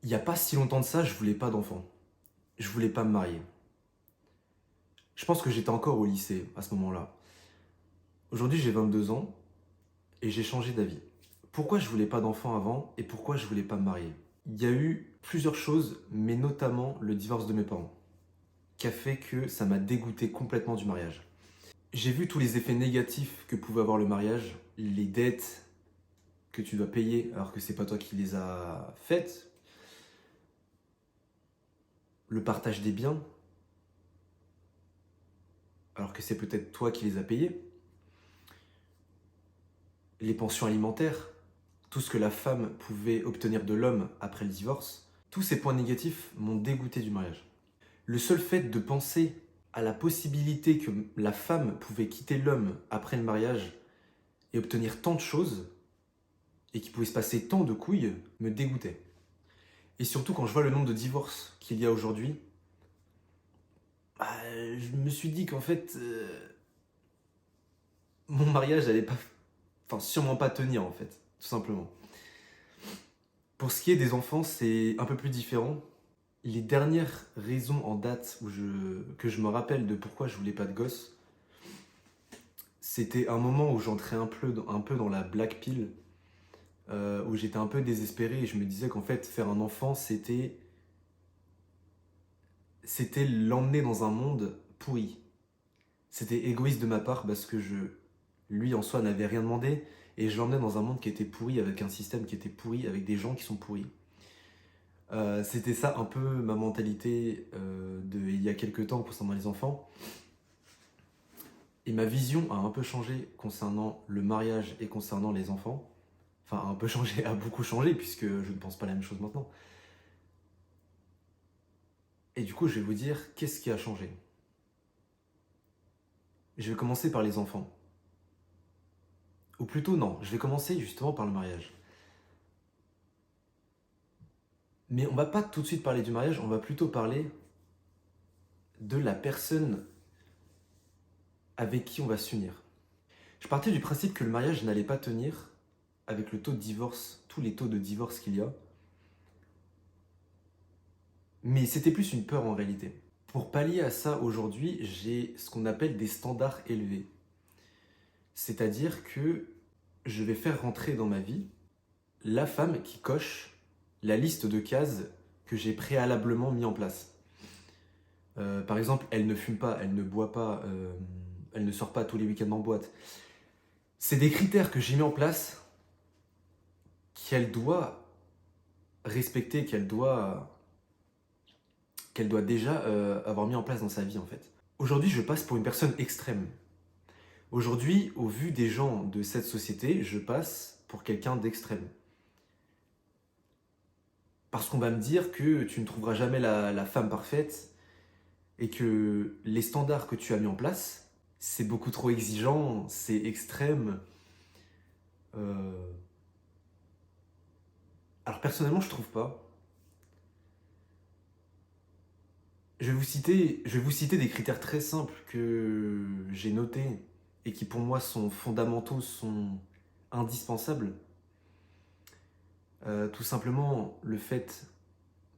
Il n'y a pas si longtemps de ça, je voulais pas d'enfant. Je voulais pas me marier. Je pense que j'étais encore au lycée à ce moment-là. Aujourd'hui, j'ai 22 ans et j'ai changé d'avis. Pourquoi je voulais pas d'enfant avant et pourquoi je voulais pas me marier? Il y a eu plusieurs choses, mais notamment le divorce de mes parents, qui a fait que ça m'a dégoûté complètement du mariage. J'ai vu tous les effets négatifs que pouvait avoir le mariage, les dettes que tu dois payer alors que c'est pas toi qui les as faites, le partage des biens alors que c'est peut-être toi qui les as payés, les pensions alimentaires, tout ce que la femme pouvait obtenir de l'homme après le divorce, tous ces points négatifs m'ont dégoûté du mariage. Le seul fait de penser à la possibilité que la femme pouvait quitter l'homme après le mariage et obtenir tant de choses, et qu'il pouvait se passer tant de couilles, me dégoûtait. Et surtout quand je vois le nombre de divorces qu'il y a aujourd'hui, bah, je me suis dit qu'en fait, mon mariage allait pas, enfin sûrement pas tenir en fait, tout simplement. Pour ce qui est des enfants, c'est un peu plus différent. Les dernières raisons en date que je me rappelle de pourquoi je voulais pas de gosse, c'était un moment où j'entrais un peu dans la black pill, où j'étais un peu désespéré et je me disais qu'en fait, faire un enfant, c'était l'emmener dans un monde pourri. C'était égoïste de ma part parce que lui en soi n'avait rien demandé et je l'emmenais dans un monde qui était pourri, avec un système qui était pourri, avec des gens qui sont pourris. C'était ça un peu ma mentalité il y a quelques temps concernant les enfants. Et ma vision a un peu changé concernant le mariage et concernant les enfants. Enfin, un peu changé, a beaucoup changé, puisque je ne pense pas la même chose maintenant. Et du coup, je vais vous dire qu'est-ce qui a changé. Je vais commencer par les enfants. Ou plutôt non, je vais commencer justement par le mariage. Mais on va pas tout de suite parler du mariage, on va plutôt parler de la personne avec qui on va s'unir. Je partais du principe que le mariage n'allait pas tenir avec le taux de divorce, tous les taux de divorce qu'il y a. Mais c'était plus une peur en réalité. Pour pallier à ça, aujourd'hui, j'ai ce qu'on appelle des standards élevés. C'est-à-dire que je vais faire rentrer dans ma vie la femme qui coche la liste de cases que j'ai préalablement mis en place. Par exemple, elle ne fume pas, elle ne boit pas, elle ne sort pas tous les week-ends en boîte. C'est des critères que j'ai mis en place qu'elle doit respecter, qu'elle doit déjà avoir mis en place dans sa vie en fait. Aujourd'hui, je passe pour une personne extrême. Aujourd'hui, au vu des gens de cette société, je passe pour quelqu'un d'extrême. Parce qu'on va me dire que tu ne trouveras jamais la femme parfaite et que les standards que tu as mis en place, c'est beaucoup trop exigeant, c'est extrême. Euh, Alors personnellement, je trouve pas. Je vais vous citer des critères très simples que j'ai notés et qui pour moi sont fondamentaux, sont indispensables. Tout simplement le fait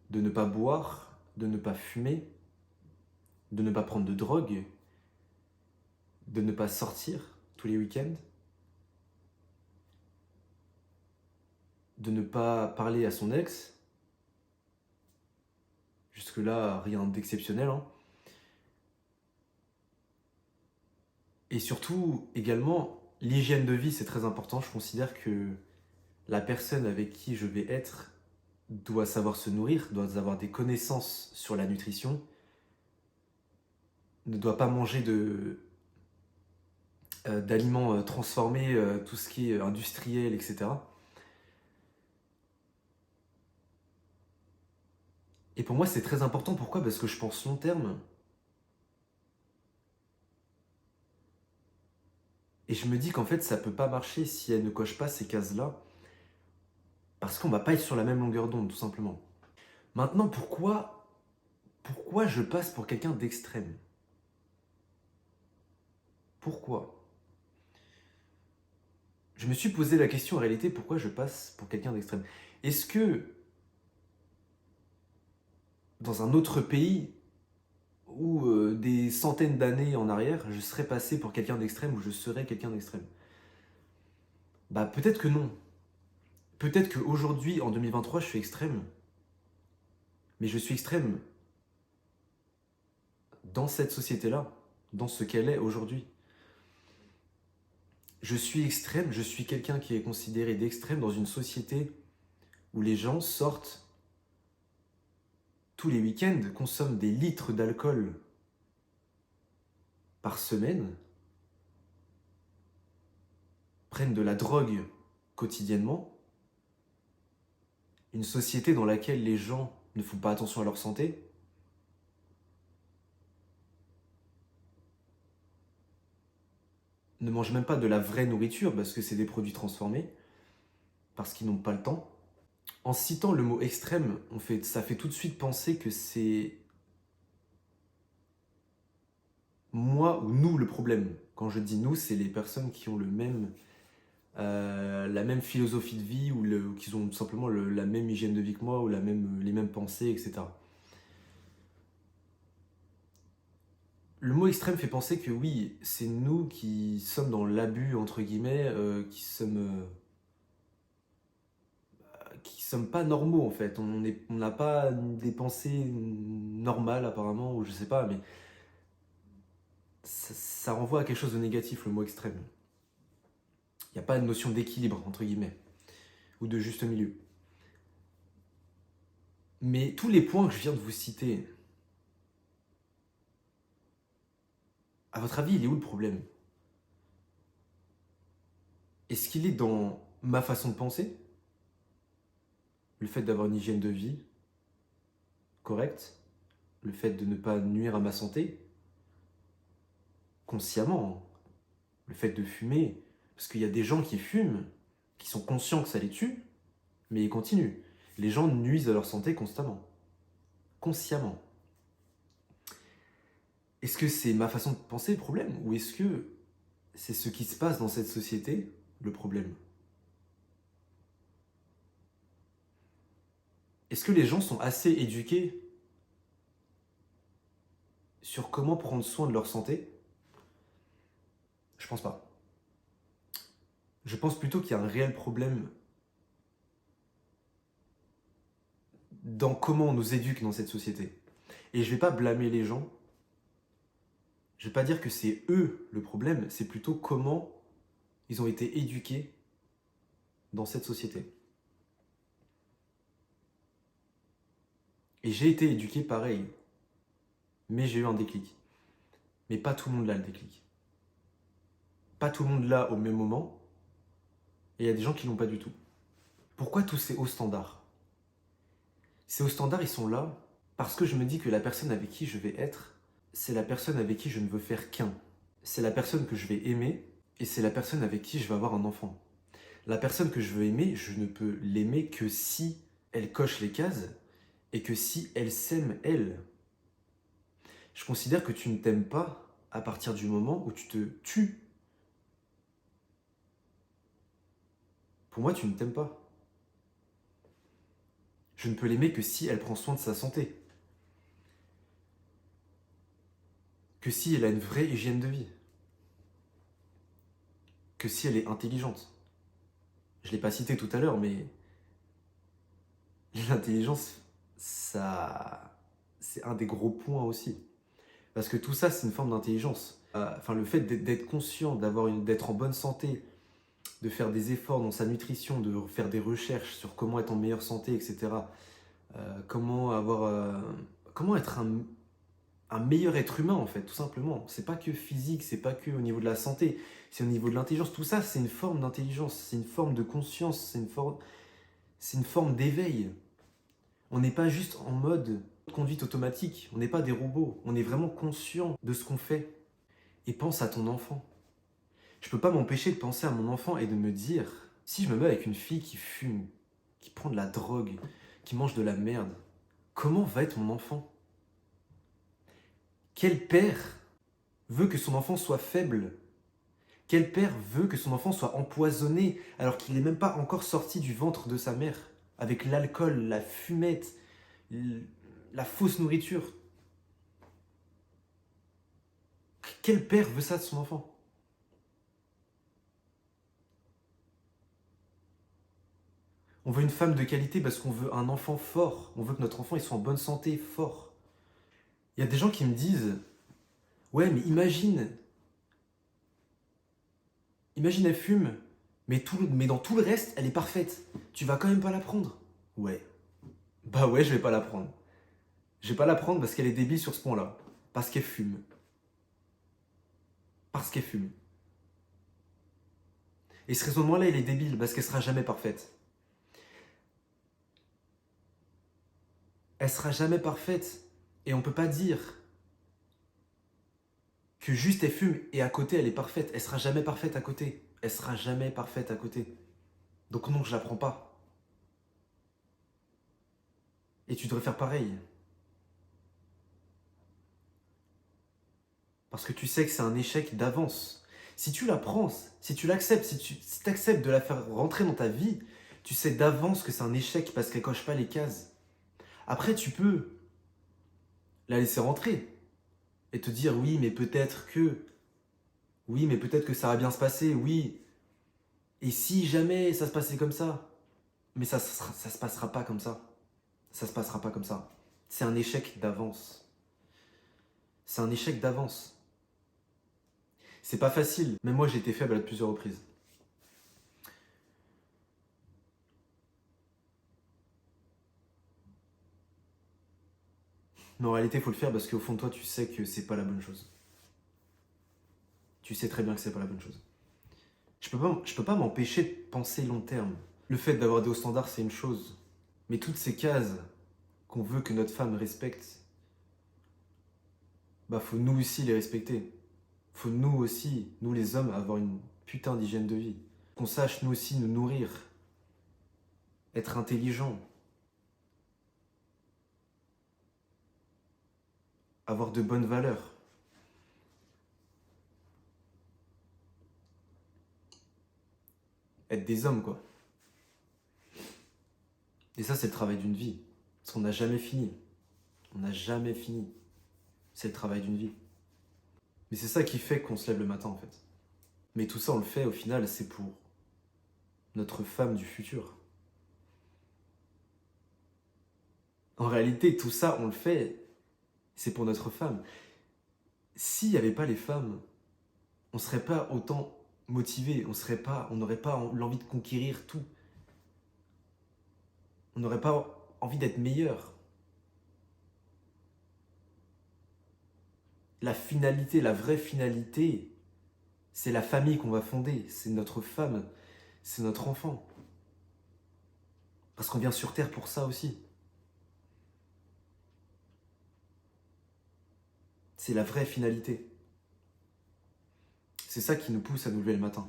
de ne pas boire, de ne pas fumer, de ne pas prendre de drogue, de ne pas sortir tous les week-ends, de ne pas parler à son ex. Jusque-là, rien d'exceptionnel, hein. Et surtout, également, l'hygiène de vie, c'est très important. Je considère que la personne avec qui je vais être doit savoir se nourrir, doit avoir des connaissances sur la nutrition, ne doit pas manger d'aliments transformés, tout ce qui est industriel, etc. Et pour moi, c'est très important. Pourquoi? Parce que je pense long terme. Et je me dis qu'en fait, ça peut pas marcher si elle ne coche pas ces cases-là. Parce qu'on va pas être sur la même longueur d'onde, tout simplement. Maintenant, pourquoi je passe pour quelqu'un d'extrême? Pourquoi? Je me suis posé la question en réalité, pourquoi je passe pour quelqu'un d'extrême? Est-ce que dans un autre pays où des centaines d'années en arrière, je serais passé pour quelqu'un d'extrême ou je serais quelqu'un d'extrême. Bah peut-être que non. Peut-être qu'aujourd'hui, en 2023, je suis extrême. Mais je suis extrême dans cette société-là, dans ce qu'elle est aujourd'hui. Je suis extrême, je suis quelqu'un qui est considéré d'extrême dans une société où les gens sortent tous les week-ends, consomment des litres d'alcool par semaine, prennent de la drogue quotidiennement, une société dans laquelle les gens ne font pas attention à leur santé, ne mangent même pas de la vraie nourriture parce que c'est des produits transformés, parce qu'ils n'ont pas le temps. En citant le mot extrême, ça fait tout de suite penser que c'est moi ou nous le problème. Quand je dis nous, c'est les personnes qui ont la même philosophie de vie ou qui ont tout simplement la même hygiène de vie que moi ou les mêmes pensées, etc. Le mot extrême fait penser que oui, c'est nous qui sommes dans l'abus, entre guillemets, qui sommes pas normaux en fait. On n'a pas des pensées normales apparemment, ou je sais pas, mais ça renvoie à quelque chose de négatif, le mot extrême. Il n'y a pas de notion d'équilibre, entre guillemets, ou de juste milieu. Mais tous les points que je viens de vous citer, à votre avis, il est où le problème? Est-ce qu'il est dans ma façon de penser? Le fait d'avoir une hygiène de vie correcte? Le fait de ne pas nuire à ma santé? Consciemment, hein. Le fait de fumer, parce qu'il y a des gens qui fument, qui sont conscients que ça les tue, mais ils continuent. Les gens nuisent à leur santé constamment, consciemment. Est-ce que c'est ma façon de penser le problème? Ou est-ce que c'est ce qui se passe dans cette société le problème? Est-ce que les gens sont assez éduqués sur comment prendre soin de leur santé? Je pense pas. Je pense plutôt qu'il y a un réel problème dans comment on nous éduque dans cette société. Et je vais pas blâmer les gens. Je vais pas dire que c'est eux le problème, c'est plutôt comment ils ont été éduqués dans cette société. Et j'ai été éduqué pareil, mais j'ai eu un déclic. Mais pas tout le monde l'a le déclic. Pas tout le monde l'a au même moment, et il y a des gens qui l'ont pas du tout. Pourquoi tous ces hauts standards? Ces hauts standards, ils sont là parce que je me dis que la personne avec qui je vais être, c'est la personne avec qui je ne veux faire qu'un. C'est la personne que je vais aimer, et c'est la personne avec qui je vais avoir un enfant. La personne que je veux aimer, je ne peux l'aimer que si elle coche les cases, et que si elle s'aime, elle. Je considère que tu ne t'aimes pas à partir du moment où tu te tues. Pour moi, tu ne t'aimes pas. Je ne peux l'aimer que si elle prend soin de sa santé. Que si elle a une vraie hygiène de vie. Que si elle est intelligente. Je ne l'ai pas cité tout à l'heure, mais l'intelligence, c'est un des gros points aussi. Parce que tout ça, c'est une forme d'intelligence. Enfin, le fait d'être conscient, d'être en bonne santé, de faire des efforts dans sa nutrition, de faire des recherches sur comment être en meilleure santé, etc. Comment être un meilleur être humain, en fait, tout simplement. C'est pas que physique, c'est pas que au niveau de la santé, c'est au niveau de l'intelligence. Tout ça, c'est une forme d'intelligence, c'est une forme de conscience, c'est une forme d'éveil. On n'est pas juste en mode conduite automatique, on n'est pas des robots, on est vraiment conscient de ce qu'on fait. Et pense à ton enfant. Je peux pas m'empêcher de penser à mon enfant et de me dire, si je me mets avec une fille qui fume, qui prend de la drogue, qui mange de la merde, comment va être mon enfant? Quel père veut que son enfant soit faible? Quel père veut que son enfant soit empoisonné alors qu'il n'est même pas encore sorti du ventre de sa mère? Avec l'alcool, la fumette, la fausse nourriture. Quel père veut ça de son enfant? On veut une femme de qualité parce qu'on veut un enfant fort. On veut que notre enfant il soit en bonne santé, fort. Il y a des gens qui me disent, ouais, mais imagine elle fume, mais dans tout le reste, elle est parfaite. Tu vas quand même pas la prendre. Ouais. Bah ouais, je vais pas la prendre. Je vais pas la prendre parce qu'elle est débile sur ce point-là. Parce qu'elle fume. Parce qu'elle fume. Et ce raisonnement-là, il est débile parce qu'elle sera jamais parfaite. Elle sera jamais parfaite. Et on peut pas dire que juste elle fume et à côté elle est parfaite. Elle sera jamais parfaite à côté. Elle sera jamais parfaite à côté. Donc non, je la prends pas. Et tu devrais faire pareil. Parce que tu sais que c'est un échec d'avance. Si tu la prends, si tu l'acceptes, si tu acceptes de la faire rentrer dans ta vie, tu sais d'avance que c'est un échec parce qu'elle coche pas les cases. Après, tu peux la laisser rentrer et te dire oui, mais peut-être que ça va bien se passer, oui. Et si jamais ça se passait comme ça, mais ça se passera pas comme ça. Ça se passera pas comme ça. C'est un échec d'avance. C'est un échec d'avance. C'est pas facile. Même moi, j'ai été faible à plusieurs reprises. Mais en réalité, il faut le faire parce qu'au fond de toi, tu sais que c'est pas la bonne chose. Tu sais très bien que c'est pas la bonne chose. Je peux pas m'empêcher de penser long terme. Le fait d'avoir des hauts standards, c'est une chose. Mais toutes ces cases qu'on veut que notre femme respecte, bah faut nous aussi les respecter. Faut nous aussi, nous les hommes, avoir une putain d'hygiène de vie. Qu'on sache nous aussi nous nourrir, être intelligent, avoir de bonnes valeurs. Être des hommes, quoi. Et ça, c'est le travail d'une vie. Parce qu'on n'a jamais fini. On n'a jamais fini. C'est le travail d'une vie. Mais c'est ça qui fait qu'on se lève le matin, en fait. Mais tout ça, on le fait, au final, c'est pour notre femme du futur. En réalité, tout ça, on le fait, c'est pour notre femme. S'il n'y avait pas les femmes, on ne serait pas autant motivé, on n'aurait pas l'envie de conquérir tout. On n'aurait pas envie d'être meilleur. La finalité, la vraie finalité, c'est la famille qu'on va fonder, c'est notre femme, c'est notre enfant. Parce qu'on vient sur Terre pour ça aussi. C'est la vraie finalité. C'est ça qui nous pousse à nous lever le matin.